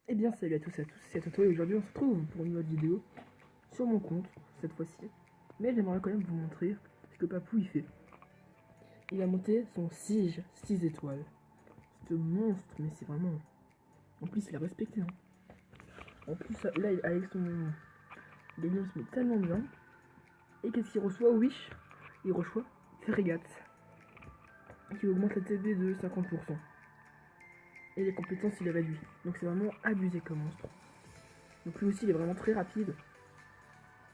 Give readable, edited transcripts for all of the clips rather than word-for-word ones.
Eh bien salut à tous et à tous, c'est Toto et aujourd'hui on se retrouve pour une nouvelle vidéo sur mon compte cette fois-ci. Mais j'aimerais quand même vous montrer ce que Papou il fait. Il a monté son Sige 6 étoiles. C'est un monstre, mais c'est vraiment... En plus il a respecté. Hein. En plus là avec son Daniel se met tellement bien. Et qu'est-ce qu'il reçoit? Wish, il reçoit Frégate qui augmente la TB de 50%. Et les compétences il est réduit. Donc c'est vraiment abusé comme monstre. Donc lui aussi il est vraiment très rapide.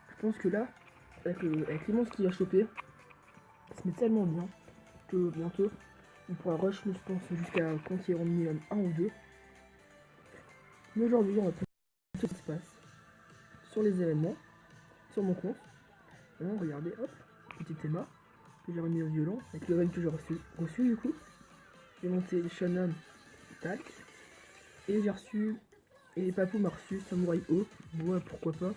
Je pense que là, avec les monstres qu'il a chopé, il se met tellement bien que bientôt on pourra rush, je pense, jusqu'à conquérir au minimum 1 ou 2. Mais aujourd'hui, on va présenter ce qui se passe sur les événements, sur mon compte. Voilà, regardez, hop, petit théma que j'ai remis au violon avec le run que j'ai reçu du coup. J'ai monté Shonen Talk et j'ai reçu, et Papou m'a reçu Samurai O, ouais, pourquoi pas.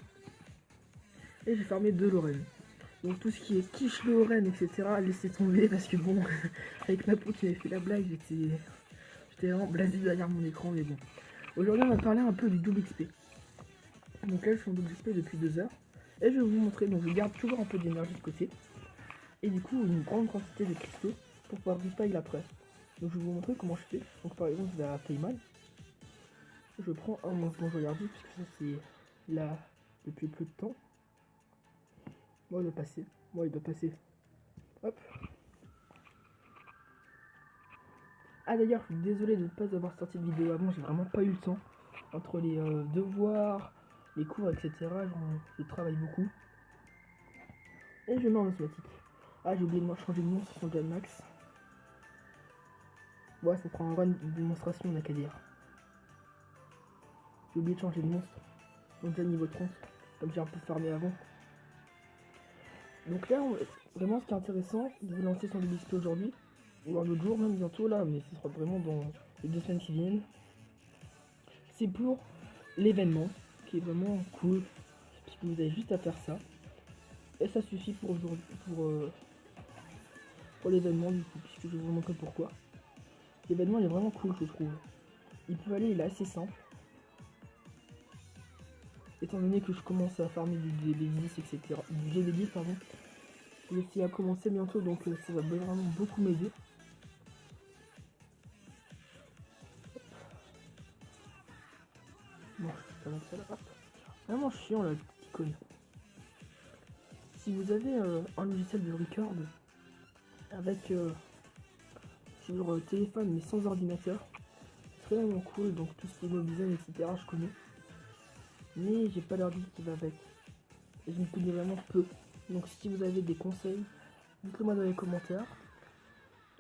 Et j'ai farmé 2 Lorraine. Donc tout ce qui est quiche Lorraine, etc., laissez tomber parce que bon, avec Papou qui avait fait la blague, j'étais vraiment blasé derrière mon écran, mais bon. Aujourd'hui, on va parler un peu du double XP. Donc là, je suis en double XP depuis 2 heures. Et je vais vous montrer, donc je garde toujours un peu d'énergie de côté. Et du coup, une grande quantité de cristaux pour pouvoir repaille après. Donc je vais vous montrer comment je fais. Donc par exemple, je vais à Payman. Je prends un monstre dont je regarde puisque ça c'est là depuis peu de temps. Moi, il doit passer. Moi, il doit passer. Hop. Ah d'ailleurs, je suis désolé de ne pas avoir sorti de vidéo avant, j'ai vraiment pas eu le temps. Entre les devoirs, les cours, etc. Je travaille beaucoup. Et je mets en automatique. Ah, j'ai oublié de changer de monstre sur John Max. Ouais, ça prend un run de démonstration, on a qu'à dire. J'ai oublié de changer de monstre. Donc déjà niveau 30, comme j'ai un peu farmé avant. Donc là, vraiment ce qui est intéressant, de vous lancer sur le display aujourd'hui, ou un autre jour même bientôt là, mais ce sera vraiment dans les 2 semaines qui viennent. C'est pour l'événement, qui est vraiment cool, puisque vous avez juste à faire ça. Et ça suffit pour aujourd'hui, pour l'événement du coup, puisque je vais vous montrer pourquoi. L'événement il est vraiment cool je trouve. Il peut aller, il est assez simple. Étant donné que je commence à farmer du DB10, etc. Du DB10 pardon. Je vais essayer à commencer bientôt, donc ça va vraiment beaucoup m'aider. Bon, ça va ça là, hop. Vraiment chiant là, le petit icône. Si vous avez un logiciel de record avec sur téléphone mais sans ordinateur, c'est vraiment cool, donc tout ce qui est mobilisation, etc. je connais. Mais j'ai pas l'ordi qui va avec. Et je me connais vraiment peu. Donc si vous avez des conseils, dites-le moi dans les commentaires.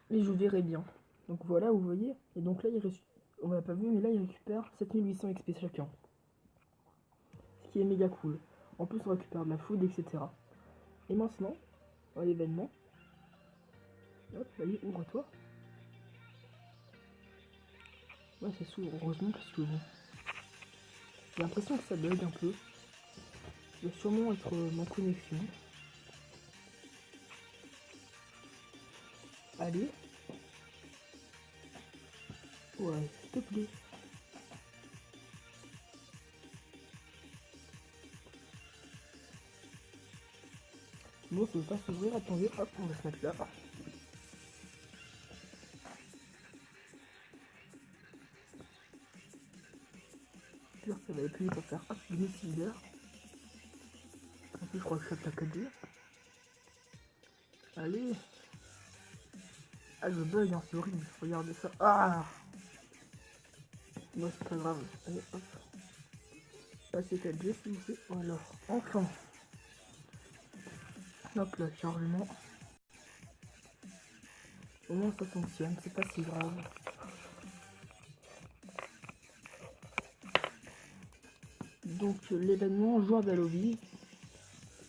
Et je verrai bien. Donc voilà, vous voyez. Et donc là, on l'a pas vu, mais là, il récupère 7800 XP chacun. Ce qui est méga cool. En plus, on récupère de la food, etc. Et maintenant, à l'événement. Hop, allez, ouvre-toi. Ouais, ça s'ouvre, heureusement, parce que bon. J'ai l'impression que ça bug un peu. Ça doit sûrement être ma connexion. Allez. Ouais, s'il te plaît. Bon, ça veut pas s'ouvrir, attendez, hop, on va se mettre là. Sûr, ça va appuyer pour faire hop, une cider. En plus, je crois que ça tape 4G. Allez. Ah, le bug, hein, c'est horrible. Regardez ça. Ah. Moi, c'est pas grave. Allez, hop. Passez 4G, s'il vous plaît. Voilà. Enfin. Hop là, chargement. Au moins, ça fonctionne. C'est pas si grave. Donc, l'événement joueur d'Halloween.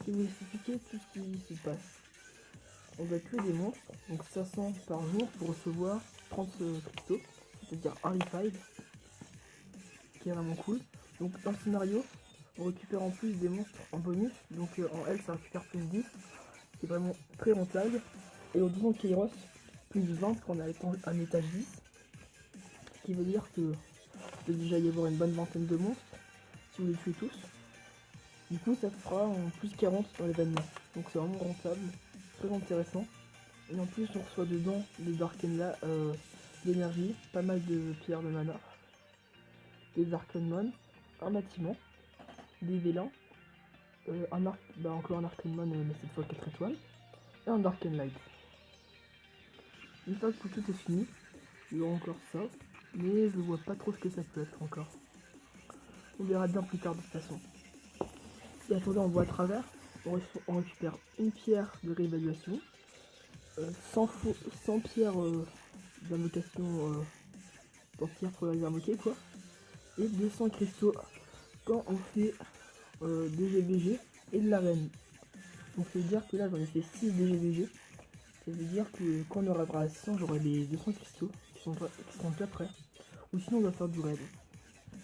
Qui vous expliquer tout ce qui se passe. On va tuer des monstres. Donc, 500 par jour pour recevoir 30 cristaux. C'est-à-dire un refill. Qui est vraiment cool. Donc, dans le scénario, on récupère en plus des monstres en bonus. Donc, en L, ça récupère plus 10. C'est vraiment très rentable. Et au Donjon Kairos, plus 20 quand on a un étage 10. Ce qui veut dire que peut déjà y avoir une bonne vingtaine de monstres, si vous les tuez tous. Du coup, ça fera en plus 40 dans l'événement. Donc c'est vraiment rentable, très intéressant. Et en plus, on reçoit dedans des Darken là, d'énergie, pas mal de pierres de mana, des Arcanmon, un bâtiment, des vélins, encore un Arcanmon, mais cette fois 4 étoiles, et un Darken Light. Une fois que tout est fini, il y aura encore ça, mais je vois pas trop ce que ça peut être encore. On verra bien plus tard de toute façon. Et attendez, on voit à travers, on récupère une pierre de réévaluation, 100 pierres d'invocation, pierre pour les invoquer quoi, et 200 cristaux quand on fait des GVG et de l'arène. Donc ça veut dire que là j'en ai fait 6 DGVG. Ça veut dire que quand on arrivera à 100, j'aurai les 200 cristaux qui sont déjà prêts. Ou sinon on va faire du raid.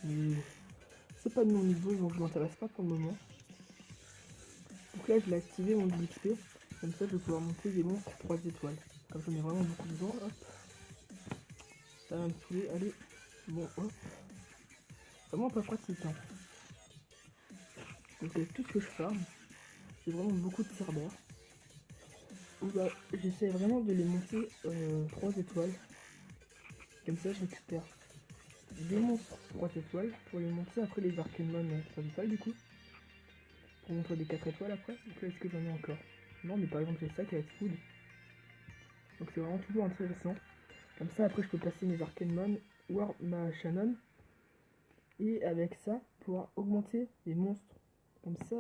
Mais c'est pas de mon niveau donc je m'intéresse pas pour le moment. Donc là je l'ai activé mon XP. Comme ça je vais pouvoir monter des monstres 3 étoiles. Comme j'en ai vraiment beaucoup besoin. Hop. Ça va me saouler. Allez. Bon hop. Vraiment pas pratique hein. Donc tout ce que je farm, c'est vraiment beaucoup de cerbères. Bah, j'essaie vraiment de les monter 3 étoiles. Comme ça je récupère des monstres 3 étoiles pour les monter après les Arcanmon 3 étoiles du coup. Pour montrer des 4 étoiles après. Donc là est-ce que j'en ai encore? Non mais par exemple j'ai ça qui va être food. Donc c'est vraiment toujours intéressant. Comme ça après je peux passer mes Arcanmon ou ma Shannon. Et avec ça pouvoir augmenter les monstres. Comme ça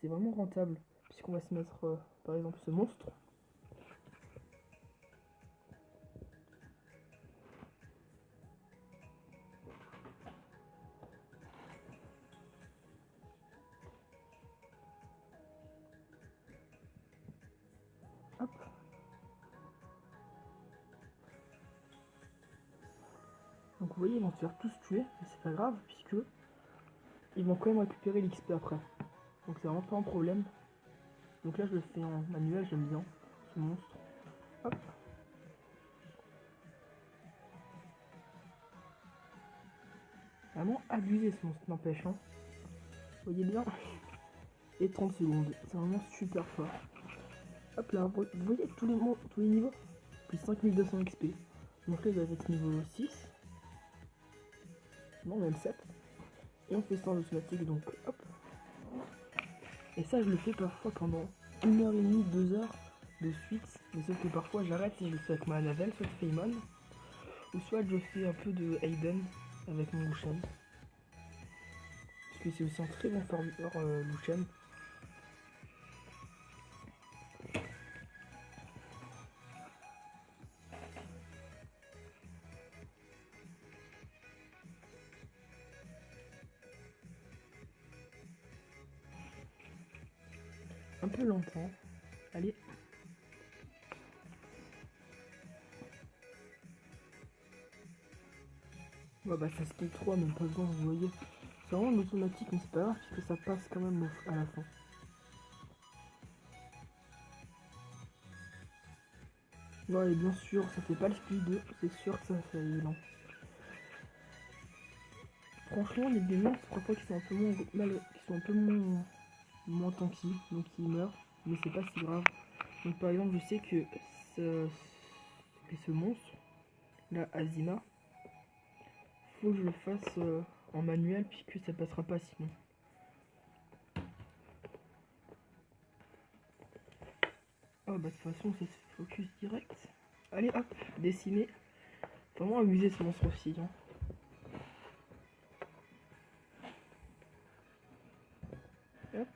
c'est vraiment rentable. Puisqu'on va se mettre par exemple ce monstre. Hop. Donc vous voyez ils vont se faire tous tuer. Mais c'est pas grave puisque ils vont quand même récupérer l'XP après. Donc c'est vraiment pas un problème. Donc là je le fais en manuel, j'aime bien ce monstre. Hop. Vraiment abusé ce monstre, n'empêche. Hein. Vous voyez bien. Et 30 secondes. C'est vraiment super fort. Hop là, vous voyez tous les niveaux. Plus 5200 XP. Donc là il va être niveau 6. Non même 7. Et on fait ça en automatique donc hop. Et ça je le fais parfois pendant 1h30, 2h de suite. Mais sauf que parfois j'arrête et je le fais avec ma Anavel, soit Feymon. Ou soit je fais un peu de Aiden avec mon Lucian. Parce que c'est aussi un très bon farmer Lucian. Un peu longtemps. Allez. Ouais bah ça skill 3, même pas besoin, vous voyez. C'est vraiment automatique mais c'est pas grave puisque ça passe quand même à la fin. Ouais et bien sûr ça fait pas le speed 2, c'est sûr que ça fait lent. Franchement les démons c'est parfois qui sont un peu moins moins tanky, donc ils meurent, mais c'est pas si grave. Donc par exemple je sais que ce monstre, là Azima, faut que je le fasse en manuel puisque ça passera pas sinon. Oh bah de toute façon ça se focus direct. Allez hop, dessiner. Vraiment amuser ce monstre aussi. Hein. Hop.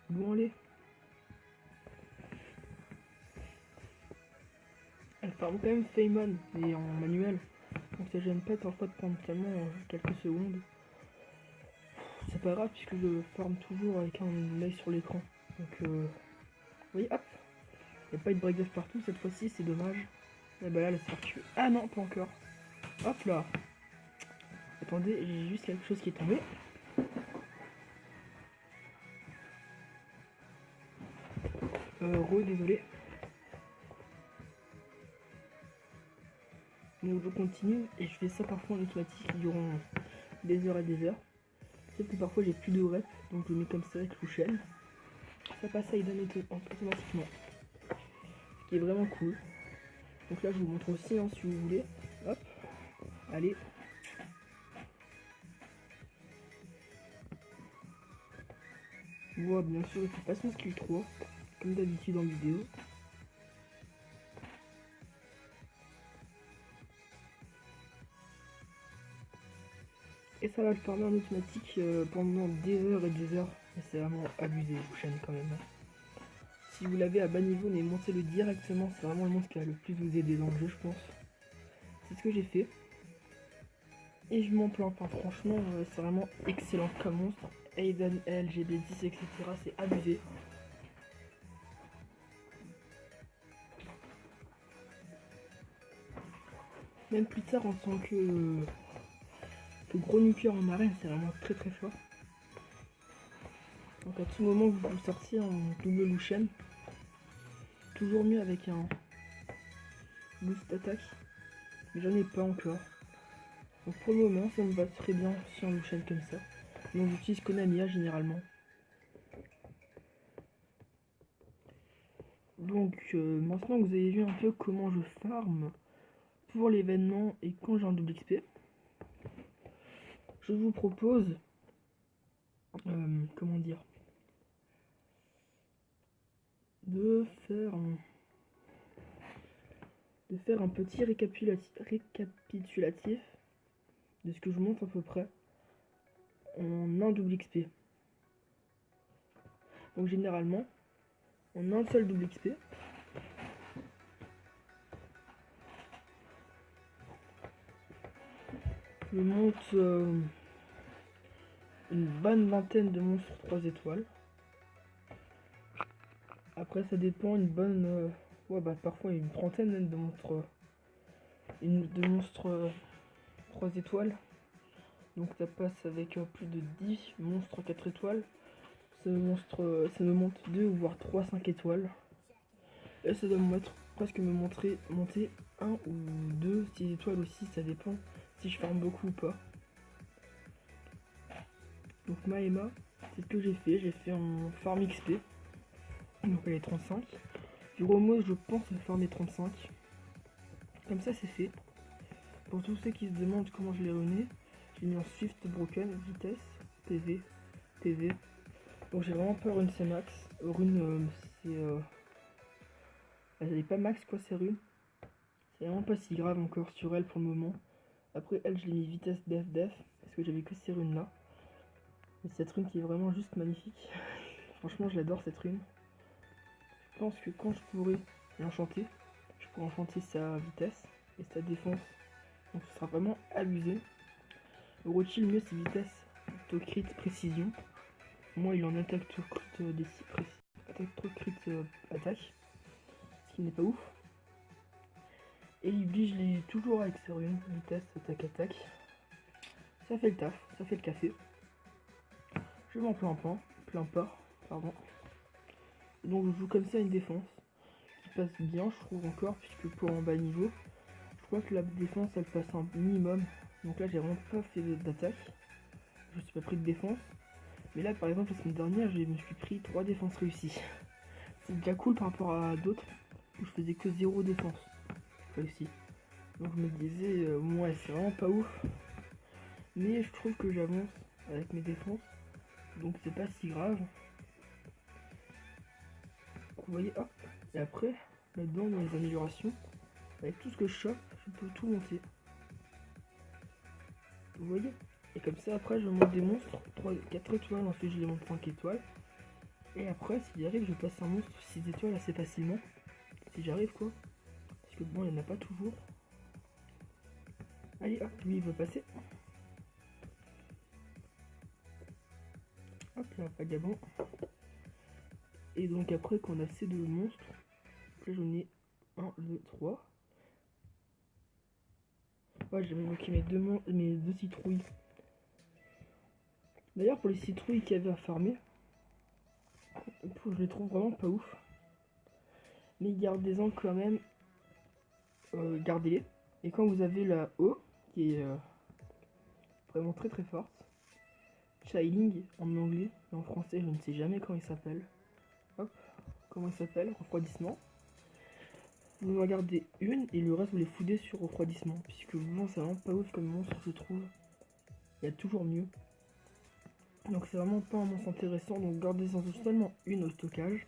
Bon allez. Elle farme quand même Feymon, mais en manuel. Donc ça gêne pas parfois de prendre tellement quelques secondes. C'est pas grave puisque je farme toujours avec un œil sur l'écran. Donc oui hop. Il n'y a pas eu de break partout cette fois-ci, c'est dommage. Et bah là elle se fait tuer. Ah non, pas encore. Hop là. Attendez, j'ai juste quelque chose qui est tombé. Désolé. Donc je continue et je fais ça parfois en automatique durant des heures et des heures. Sauf que parfois j'ai plus de reps, donc je mets comme ça avec Louchen. Ça passe à il donne automatiquement. Ce qui est vraiment cool. Donc là je vous montre aussi hein, si vous voulez. Hop, allez. Voilà, bien sûr il faut pas son skill 3, comme d'habitude en vidéo. Et ça va le farmer en automatique pendant des heures et des heures. Et c'est vraiment abusé, Louchen quand même. Si vous l'avez à bas niveau, mais montez-le directement, c'est vraiment le monstre qui va le plus vous aider dans le jeu, je pense. C'est ce que j'ai fait. Et je m'en plains pas, franchement, c'est vraiment excellent comme monstre. Aiden, LGB10, etc. C'est abusé. Même plus tard, en tant que gros nuqueur en arène, c'est vraiment très très fort. Donc à tout moment, vous pouvez sortir en double Louchen. Toujours mieux avec un boost d'attaque. Mais j'en ai pas encore. Donc pour le moment, ça me va très bien si on Louchen comme ça. Donc j'utilise Konamiya généralement. Donc maintenant que vous avez vu un peu comment je farm pour l'événement et quand j'ai un double XP, je vous propose comment dire, de faire un petit récapitulatif de ce que je montre à peu près en un double XP. Donc généralement, en un seul double XP, je monte une bonne vingtaine de monstres 3 étoiles. Après ça dépend, une bonne parfois une trentaine même de monstres de monstres 3 étoiles. Donc ça passe avec plus de 10 monstres 4 étoiles. Ça me monte 2 voire 3 5 étoiles. Et ça doit me monter 1 ou 2 6 étoiles aussi, ça dépend si je farme beaucoup ou pas. Donc ma Emma, c'est ce que j'ai fait en farm XP. Donc elle est 35. Du Romos, je pense à farmer 35. Comme ça c'est fait. Pour tous ceux qui se demandent comment je l'ai runé, j'ai mis en Swift Broken, vitesse, PV, PV. Donc j'ai vraiment peur rune c'est max. Rune elle est pas max quoi ces runes. C'est vraiment pas si grave encore sur elle pour le moment. Après elle je l'ai mis vitesse def parce que j'avais que ces runes là. Et cette rune qui est vraiment juste magnifique. Franchement je l'adore cette rune. Je pense que quand je pourrai l'enchanter, je pourrai enchanter sa vitesse et sa défense. Donc ce sera vraiment abusé. Orochi le mieux c'est vitesse, crit, précision. Moi il en attaque tout crit attaque trop crit attaque. Ce qui n'est pas ouf. Et Iblis je l'ai toujours avec ses runes, vitesse, attaque. Ça fait le taf, ça fait le café. Je m'en plains pas, pardon. Donc je joue comme ça une défense qui passe bien je trouve encore, puisque pour un bas niveau, je crois que la défense elle passe un minimum. Donc là j'ai vraiment pas fait d'attaque. Je me suis pas pris de défense. Mais là par exemple la semaine dernière je me suis pris 3 défenses réussies. C'est déjà cool par rapport à d'autres où je faisais que 0 défense réussie. Donc je me disais ouais c'est vraiment pas ouf. Mais je trouve que j'avance avec mes défenses. Donc c'est pas si grave. Vous voyez hop. Et après là-dedans il y a les améliorations. Avec tout ce que je chope, je peux tout monter. Vous voyez. Et comme ça après je monte des monstres 4 étoiles, ensuite je les monte 5 étoiles. Et après si j'arrive je passe un monstre 6 étoiles assez facilement. Si j'arrive quoi. Parce que bon il n'y en a pas toujours. Allez hop, lui il veut passer. Hop là, vagabond. Et donc après qu'on a ces deux monstres, là j'en ai 1, 2, 3. Ouais j'ai évoqué mes deux citrouilles. D'ailleurs pour les citrouilles qu'il y avait à farmer, je les trouve vraiment pas ouf. Mais gardez-en quand même. Gardez-les. Et quand vous avez la O, qui est vraiment très très forte, chilling en anglais, et en français je ne sais jamais comment il s'appelle. Hop, comment il s'appelle, refroidissement. Vous en gardez une et le reste vous les foutez sur refroidissement, puisque vraiment c'est vraiment pas ouf comme monstre je trouve. Il y a toujours mieux. Donc c'est vraiment pas un monstre intéressant, donc gardez-en seulement une au stockage.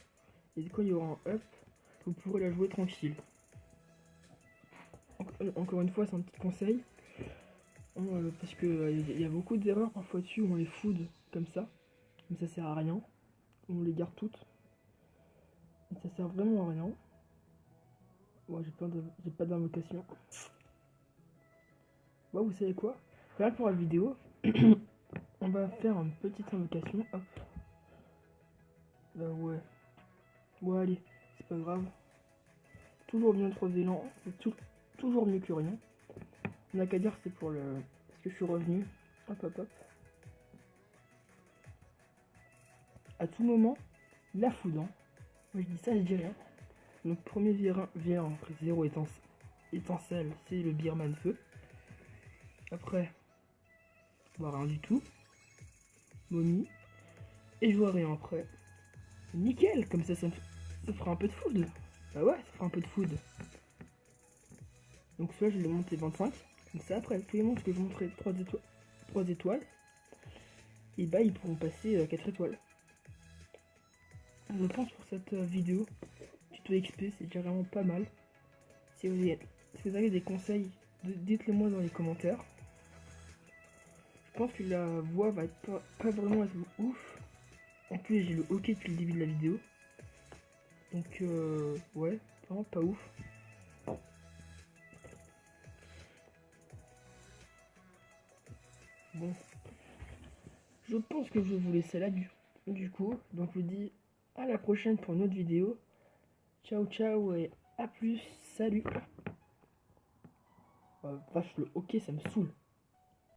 Et quand il y aura un up, vous pourrez la jouer tranquille. Encore une fois, c'est un petit conseil. Parce que il y a beaucoup d'erreurs parfois dessus où on les fout comme ça. Mais ça sert à rien. On les garde toutes. Et ça sert vraiment à rien. Bon, j'ai pas d'invocation. Bon, vous savez quoi? Rien pour la vidéo. On va faire une petite invocation. Hop. Bah ouais. Bon allez, c'est pas grave. Toujours bien 3 élans. C'est toujours mieux que rien. On n'a qu'à dire que c'est pour le... Parce que je suis revenu. Hop hop hop. À tout moment, la foudre. Hein. Moi je dis ça, je dis rien. Donc premier vient après 0 étincelle, c'est le Birman feu. Après, je vois rien du tout. Mommy. Et je vois rien après. Nickel, comme ça fera un peu de food. Bah ouais, ça fera un peu de food. Donc celui-là, je l'ai monté 25. Comme ça, après, tous les monstres que je montrais 3 étoiles, et bah ils pourront passer 4 étoiles. Je pense pour cette vidéo, tuto XP, c'est déjà vraiment pas mal. Si vous avez des conseils, dites-les moi dans les commentaires. Je pense que la voix va être pas vraiment être ouf. En plus, j'ai le hockey depuis le début de la vidéo. Donc, ouais, vraiment pas ouf. Bon, je pense que je vais vous laisser là du coup. Donc, je vous dis à la prochaine pour une autre vidéo. Ciao, ciao et à plus. Salut. Vache, le hockey, ça me saoule.